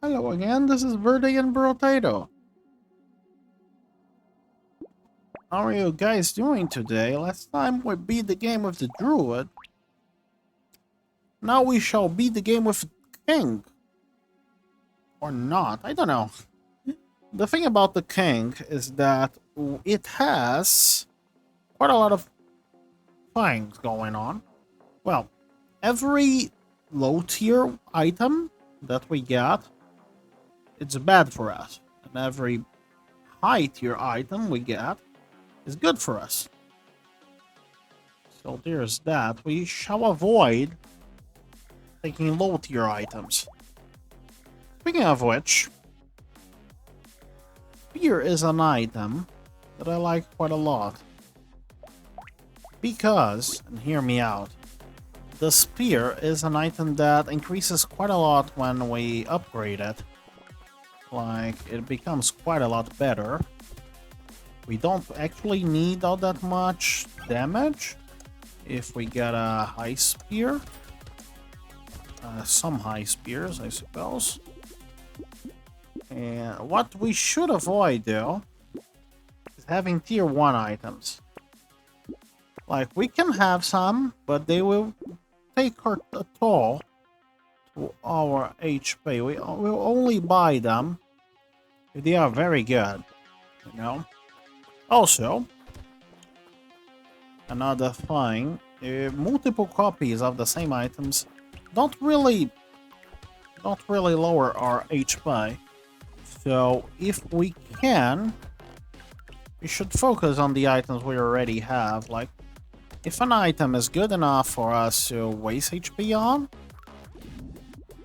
Hello again, this is Verde and Brotato. How are you guys doing today? Last time we beat the game with the Druid. Now we shall beat the game with King. Or not, I don't know. The thing about the King is that it has quite a lot of things going on. Well, every low tier item that we get, it's bad for us. And every high tier item we get is good for us. So there's that. We shall avoid taking low tier items. Speaking of which, spear is an item that I like quite a lot. Because, and hear me out, the spear is an item that increases quite a lot when we upgrade it. Like, it becomes quite a lot better. We don't actually need all that much damage if we get a high spear. Some high spears, I suppose. And what we should avoid, though, is having tier 1 items. Like, we can have some, but they will take a toll to our HP. We will only buy them if they are very good, you know? Also, another thing, multiple copies of the same items don't really lower our HP. So if we can, we should focus on the items we already have. Like, if an item is good enough for us to waste HP on,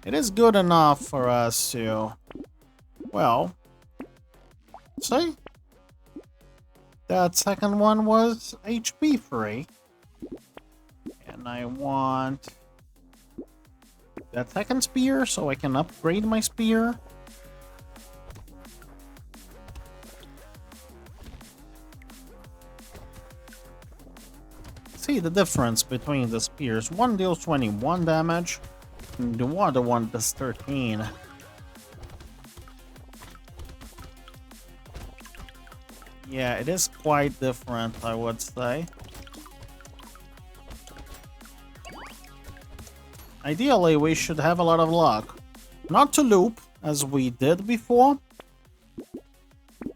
it is good enough for us to, well, see? That second one was HP free. And I want that second spear so I can upgrade my spear. See the difference between the spears. One deals 21 damage, and the other one does 13. Yeah, it is quite different, I would say. Ideally, we should have a lot of luck. Not to loop, as we did before,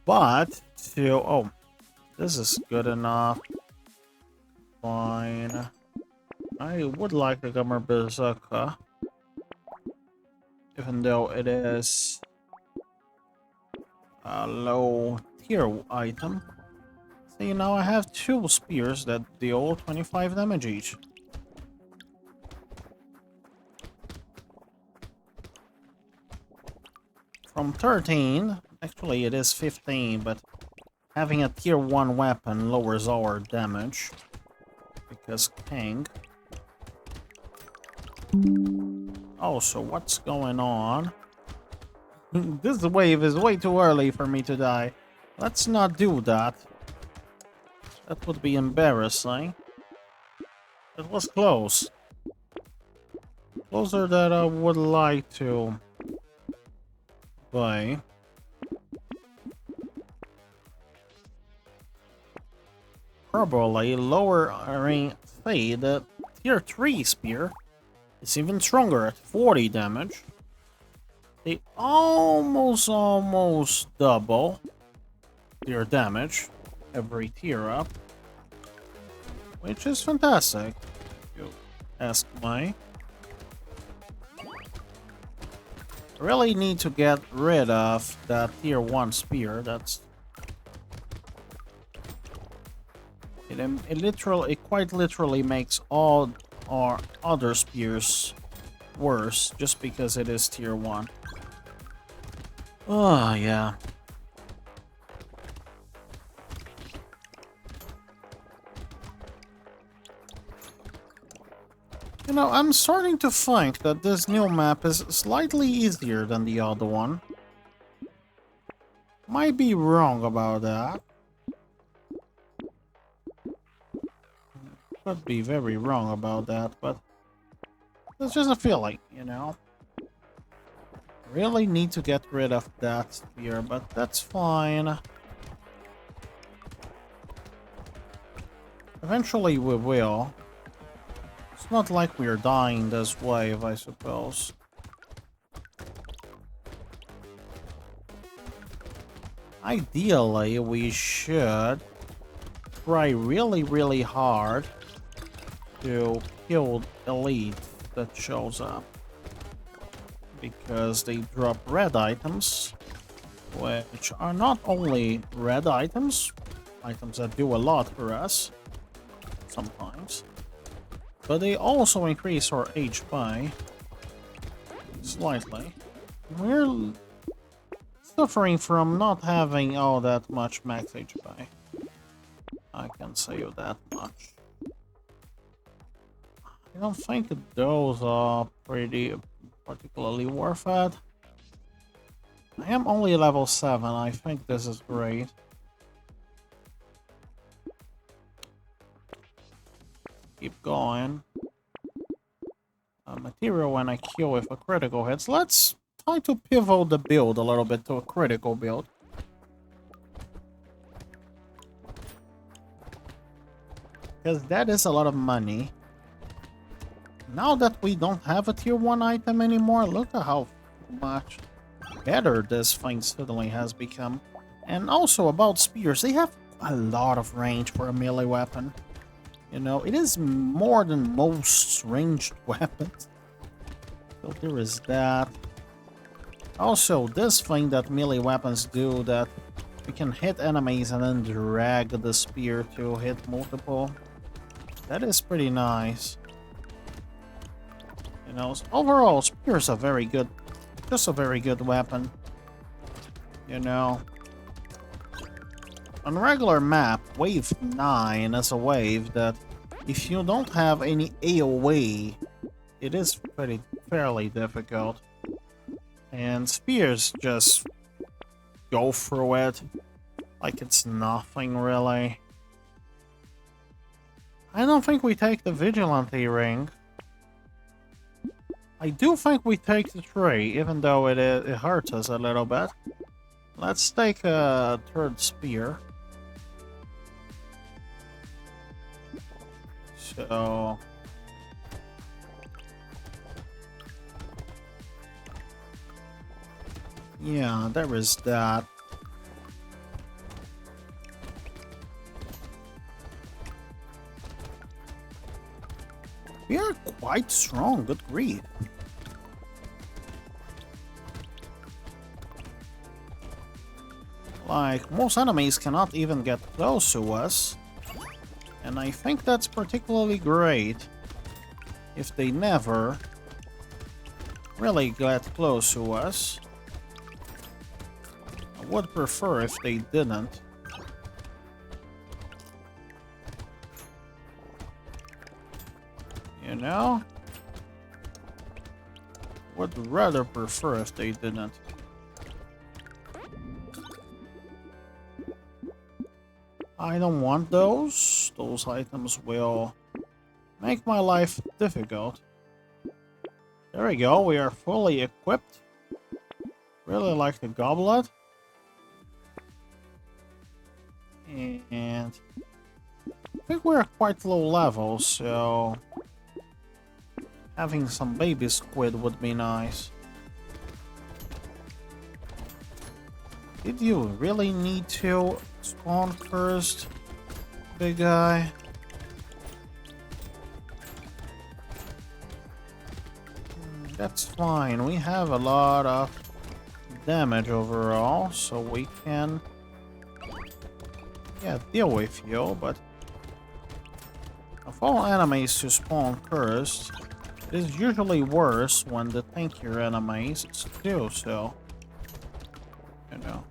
but to... Oh, this is good enough. Fine. I would like the Gummer Berserker, even though it is a low tier item. See, now I have 2 spears that deal 25 damage each. From 13, actually it is 15, but having a tier 1 weapon lowers our damage. Because King. Oh, so what's going on? This wave is way too early for me to die. Let's not do that. That would be embarrassing. It was close. Closer than I would like to buy. Probably lowering, say, the tier 3 spear is even stronger at 40 damage. They almost double their damage every tier up, which is fantastic, if you ask me. I really need to get rid of that tier 1 spear. That's it quite literally makes all our other spears worse just because it is tier 1. Oh, yeah. You know, I'm starting to think that this new map is slightly easier than the other one. Might be wrong about that. Could be very wrong about that, but it's just a feeling, you know? Really need to get rid of that spear, but that's fine. Eventually we will. It's not like we're dying this wave, I suppose. Ideally, we should try really hard to kill elite that shows up. Because they drop red items, which are not only red items that do a lot for us, sometimes, but they also increase our HP slightly. We're suffering from not having all that much max HP. I can say you that much. I don't think those are particularly worth it. I am only level 7. I think this is great. Keep going. Material when I kill with a critical hits. Let's try to pivot the build a little bit to a critical build. Because that is a lot of money. Now that we don't have a tier 1 item anymore, look at how much better this thing suddenly has become. And also about spears, they have a lot of range for a melee weapon. You know, it is more than most ranged weapons. So there is that. Also, this thing that melee weapons do, that we can hit enemies and then drag the spear to hit multiple. That is pretty nice. You know, so overall, spears are very good. Just a very good weapon. You know. On a regular map, wave 9 is a wave that if you don't have any AoE, it is fairly difficult. And spears just go through it like it's nothing really. I don't think we take the Vigilante ring. I do think we take the tree, even though it hurts us a little bit. Let's take a third spear. So... yeah, there is that. We are quite strong, good grief. Like, most enemies cannot even get close to us. And I think that's particularly great if they never really get close to us. I would prefer if they didn't. You know? Would rather prefer if they didn't. I don't want those. Those items will make my life difficult. There we go, we are fully equipped. Really like the goblet. And I think we're quite low level, so having some baby squid would be nice. Did you really need to spawn first, big guy? That's fine. We have a lot of damage overall, so we can deal with you, but of all enemies to spawn first, it is usually worse when the tankier enemies do so. You know.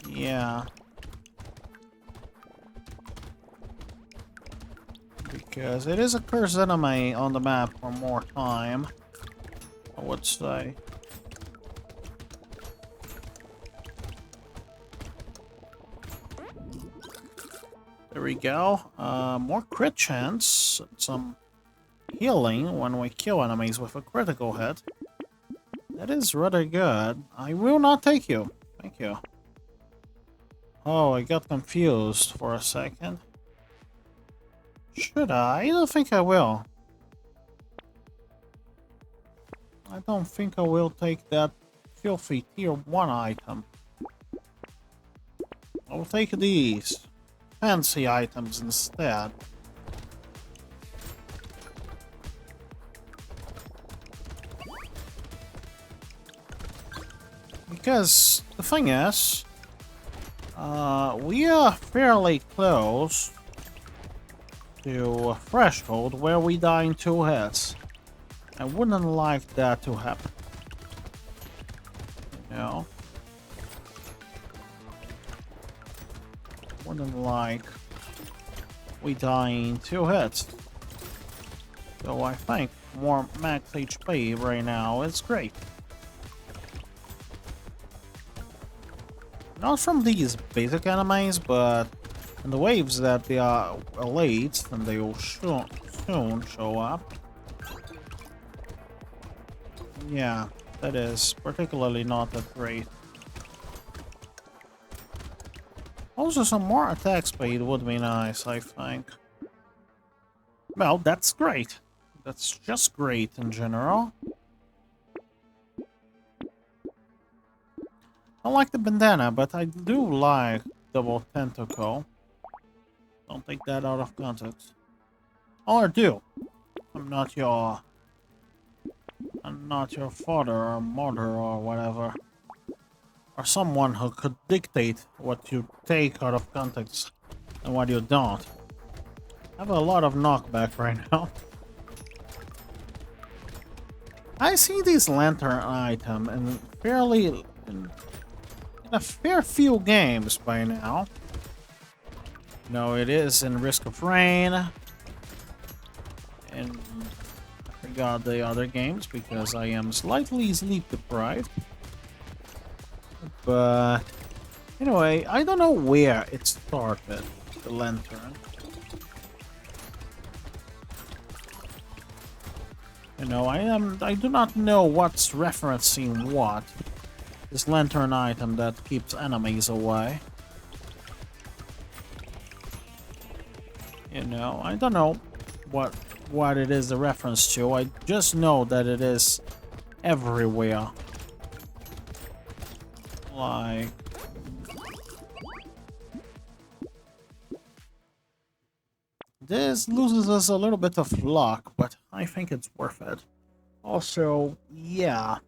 Yeah. Because it is a cursed enemy on the map for more time, I would say. There we go. More crit chance. Some healing when we kill enemies with a critical hit. That is rather good. I will not take you. Thank you. Oh, I got confused for a second. Should I? I don't think I will. I don't think I will take that filthy tier 1 item. I'll take these fancy items instead. Because the thing is, we are fairly close to a threshold where we die in 2 hits. I wouldn't like that to happen. You know? Wouldn't like we die in 2 hits. So I think more max HP right now is great. Not from these basic enemies, but in the waves that they are elite, and they will soon show up. Yeah, that is particularly not that great. Also, some more attack speed would be nice, I think. Well, that's great. That's just great in general. I like the bandana, but I do like double tentacle. Don't take that out of context. Or do. I'm not your father or mother or whatever. Or someone who could dictate what you take out of context and what you don't. I have a lot of knockback right now. I see this lantern item in a fair few games by now. No, it is in Risk of Rain. And I forgot the other games because I am slightly sleep deprived. But anyway, I don't know where it started, the lantern. You know, I do not know what's referencing what. This lantern item that keeps enemies away. You know, I don't know what it is a reference to. I just know that it is everywhere. Like, this loses us a little bit of luck, but I think it's worth it. Also, yeah.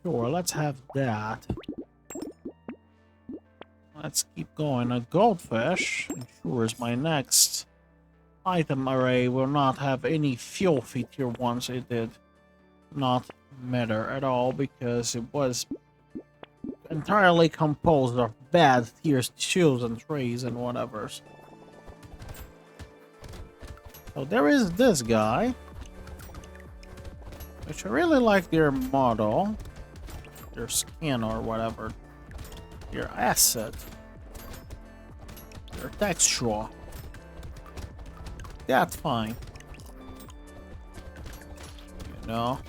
Sure, let's have that. Let's keep going. A goldfish ensures my next item array will not have any filthy tier 1s. It did not matter at all because it was entirely composed of bad tiers 2s and 3s and whatevers. So there is this guy, which I really like their model, their skin or whatever, their asset, their texture. That's fine. You know,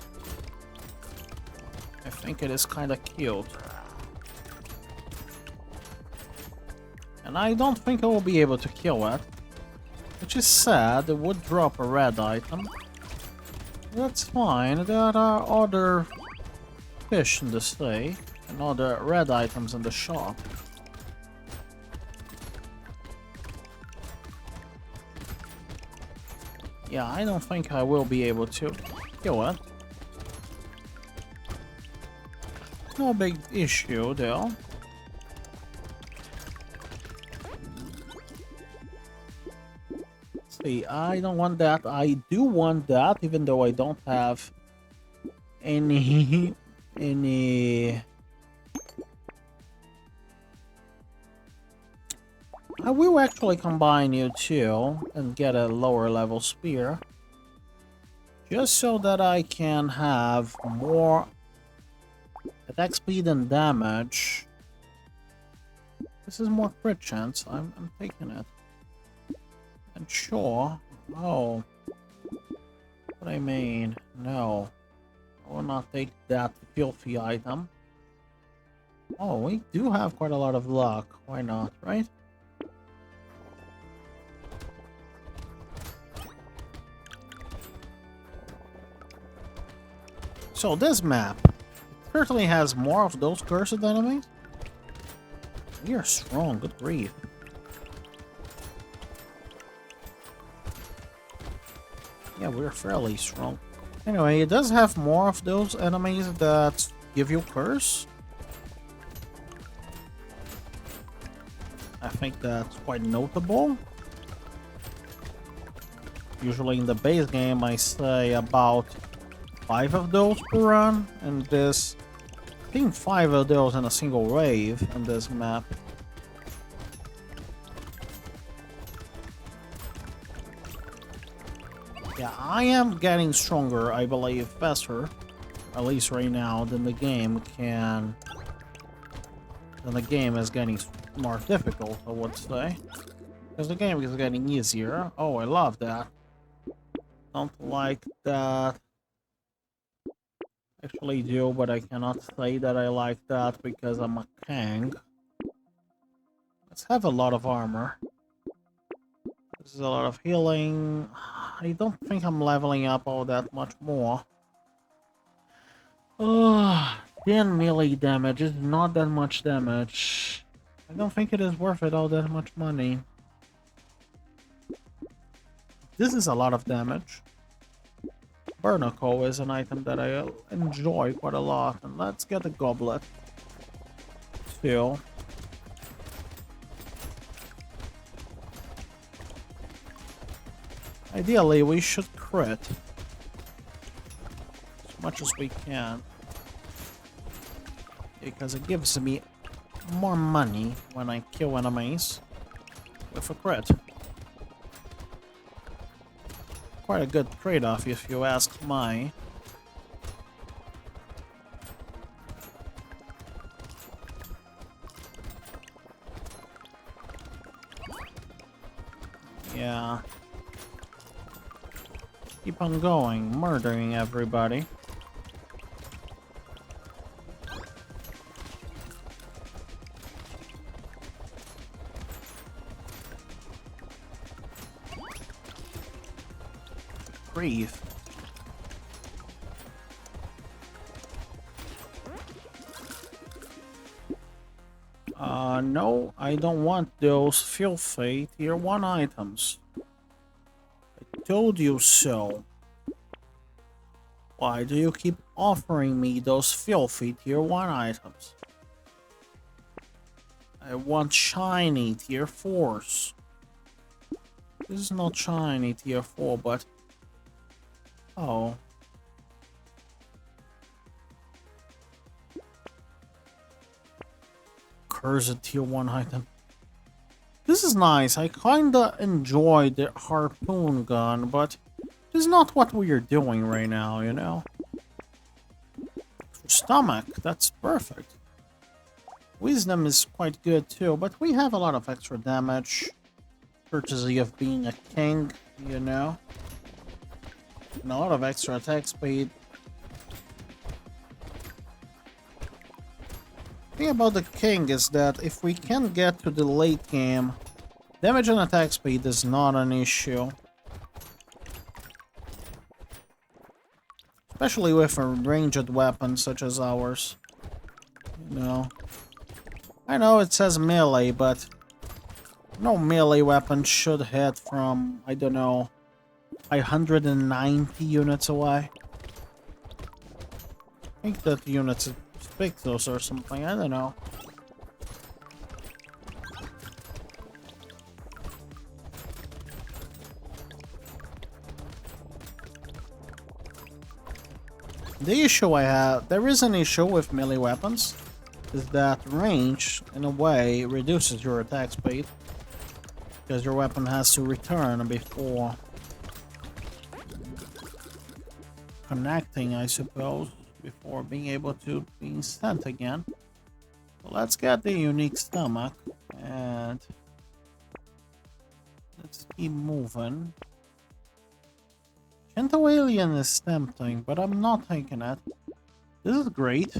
I think it is kind of cute. And I don't think I will be able to kill it. Which is sad. It would drop a red item. That's fine. There are other fish in the sea and other red items in the shop. Yeah, I don't think I will be able to kill it. No big issue though. See, I don't want that. I do want that, even though I don't have any I will actually combine you two and get a lower level spear, just so that I can have more attack speed and damage This is more crit chance. I'm taking it. And sure. Oh. What I mean, no. I will not take that filthy item. Oh, we do have quite a lot of luck. Why not, right? So this map certainly has more of those cursed enemies. We are strong, good grief. Yeah, we're fairly strong. Anyway, it does have more of those enemies that give you curse. I think that's quite notable. Usually in the base game I say about 5 of those per run, and this, I think 5 of those in a single wave in this map. Yeah, I am getting stronger, I believe, faster, at least right now, than the game can. Than the game is getting more difficult, I would say. Because the game is getting easier. Oh, I love that. Don't like that. Actually do, but I cannot say that I like that because I'm a king. Let's have a lot of armor. This is a lot of healing. I don't think I'm leveling up all that much more. 10 melee damage is not that much damage. I don't think it is worth it all that much money. This is a lot of damage. Brotato is an item that I enjoy quite a lot, and let's get a goblet. Still. Ideally, we should crit as much as we can, because it gives me more money when I kill enemies with a crit. Quite a good trade-off if you ask me. Yeah. Keep on going, murdering everybody. Grief. No, I don't want those filthy tier 1 items. I told you so. Why do you keep offering me those filthy tier 1 items? I want shiny tier 4s. This is not shiny tier 4, but... Oh. Cursed tier 1 item. This is nice. I kinda enjoy the harpoon gun, but this is not what we are doing right now, you know? Stomach, that's perfect. Wisdom is quite good too, but we have a lot of extra damage. Courtesy of being a king, you know? And a lot of extra attack speed. The thing about the king is that if we can get to the late game, damage and attack speed is not an issue. Especially with a ranged weapon such as ours. You know. I know it says melee, but no melee weapon should hit from, I don't know, 190 units away. I think that units pick those or something, I don't know. The issue I have, there is an issue with melee weapons, is that range, in a way, reduces your attack speed. Because your weapon has to return before connecting, I suppose, before being able to be sent again. So let's get the unique stomach, And let's keep moving. Gentle Alien is tempting, but I'm not taking it. This is great.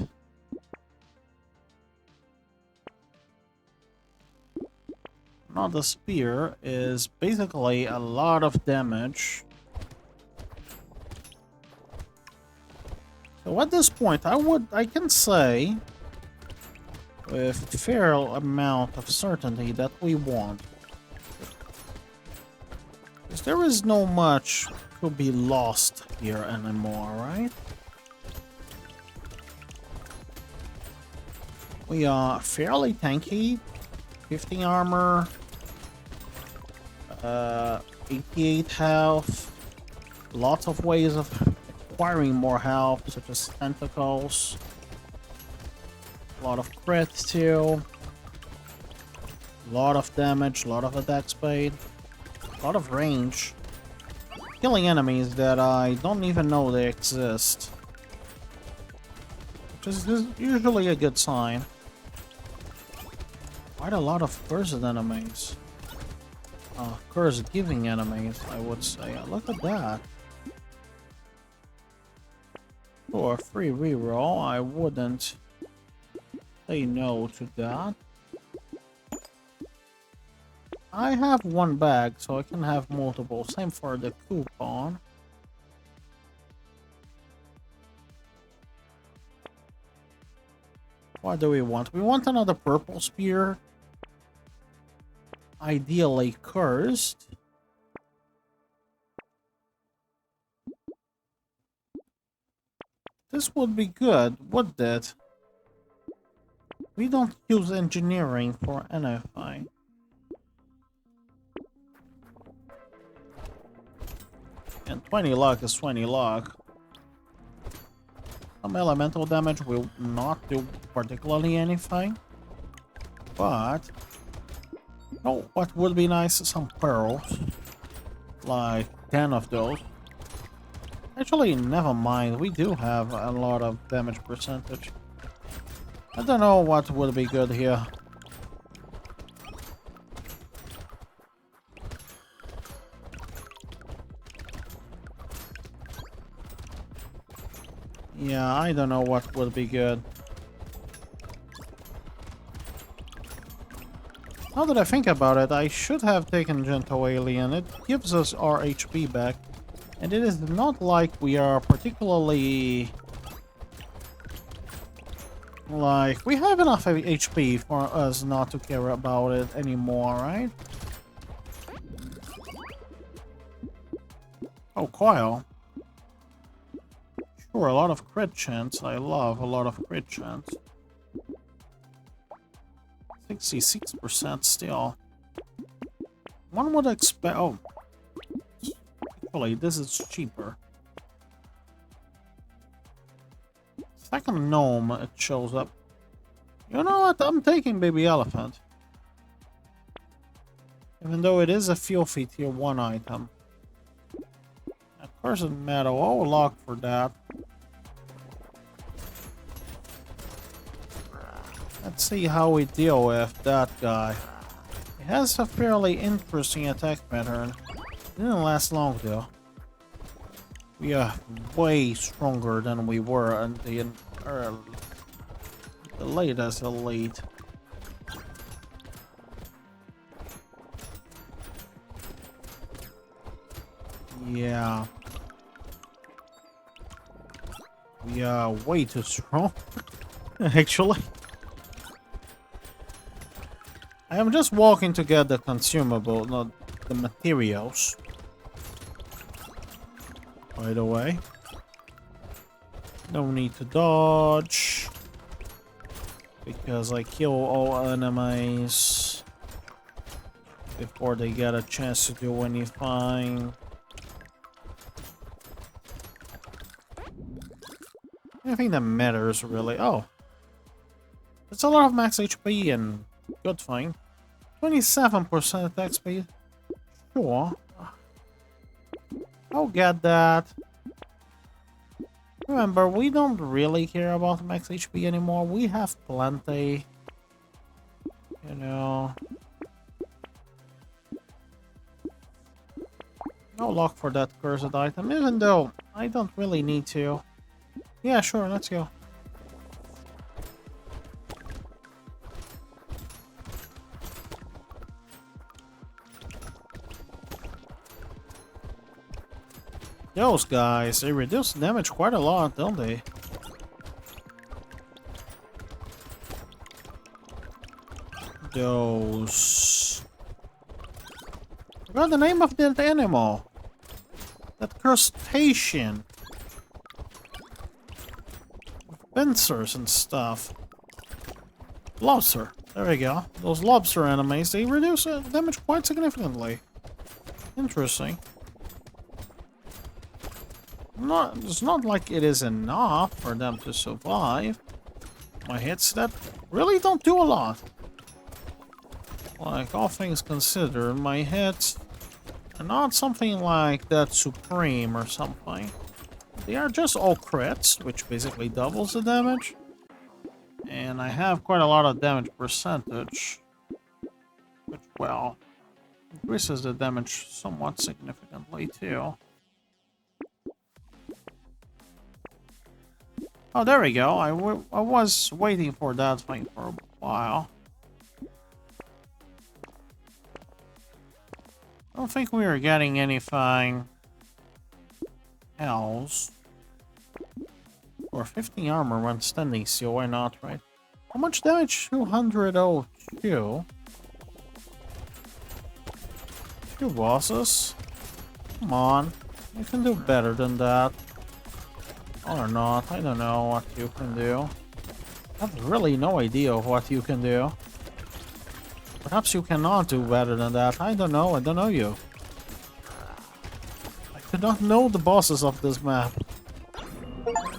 Now the spear is basically a lot of damage. So at this point, I can say with a fair amount of certainty that we won. Because there is no much to be lost here anymore, right? We are fairly tanky. 50 armor. 88 health. Lots of ways of acquiring more health, such as tentacles. A lot of crit too. A lot of damage, a lot of attack speed. A lot of range. Killing enemies that I don't even know they exist. Which is usually a good sign. Quite a lot of cursed enemies. Curse-giving enemies, I would say. Look at that. For a free reroll, I wouldn't say no to that. I have one bag, so I can have multiple. Same for the coupon. What do we want? We want another purple spear. Ideally cursed. This would be good, wouldn't it? We don't use engineering for anything. And 20 luck is 20 luck. Some elemental damage will not do particularly anything. But... oh, what would be nice is some pearls. Like 10 of those. Actually, never mind. We do have a lot of damage percentage. I don't know what would be good here. Yeah, I don't know what would be good. Now that I think about it, I should have taken Gentle Alien. It gives us our HP back. And it is not like we are particularly... like, we have enough HP for us not to care about it anymore, right? Oh, coil. Sure, a lot of crit chance. I love a lot of crit chance. 66% still. One would expect... oh. Actually, this is cheaper. Second gnome, it shows up. You know what? I'm taking baby elephant. Even though it is a filthy tier 1 item. A cursed metal. Oh, lock for that. Let's see how we deal with that guy. He has a fairly interesting attack pattern. Didn't last long though. We are way stronger than we were in the latest elite. Yeah. We are way too strong, actually. I am just walking to get the consumable, not the materials. By the way. No need to dodge. Because I kill all enemies before they get a chance to do anything. Anything that matters really. Oh. It's a lot of max HP and good thing. 27% attack speed. Sure. I'll get that. Remember, we don't really care about max HP anymore. We have plenty. You know. No luck for that cursed item, even though I don't really need to. Yeah, sure, let's go. Those guys, they reduce damage quite a lot, don't they? Those... I forgot the name of that animal. That crustacean. With pincers and stuff. Lobster. There we go. Those lobster enemies, they reduce damage quite significantly. Interesting. It's not like it is enough for them to survive. My hits that really don't do a lot. Like, all things considered, my hits are not something like that supreme or something. They are just all crits, which basically doubles the damage. And I have quite a lot of damage percentage, which, well, increases the damage somewhat significantly too. Oh, there we go. I was waiting for that thing for a while. I don't think we are getting anything else. Or 50 armor when standing still, why not, right? How much damage? 202. Two bosses? Come on. You can do better than that. Or not, I don't know what you can do. I have really no idea what you can do. Perhaps you cannot do better than that. I don't know you. I do not know the bosses of this map.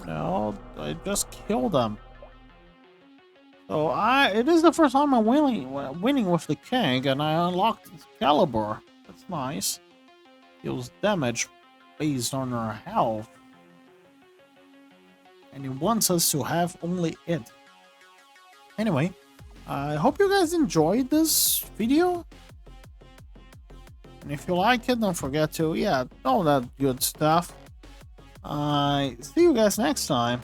No, I just killed them. So it is the first time I'm winning with the king, and I unlocked Caliber. That's nice. Deals damage based on our health. And he wants us to have only it. Anyway, I hope you guys enjoyed this video. And if you like it, don't forget to, all that good stuff. See you guys next time.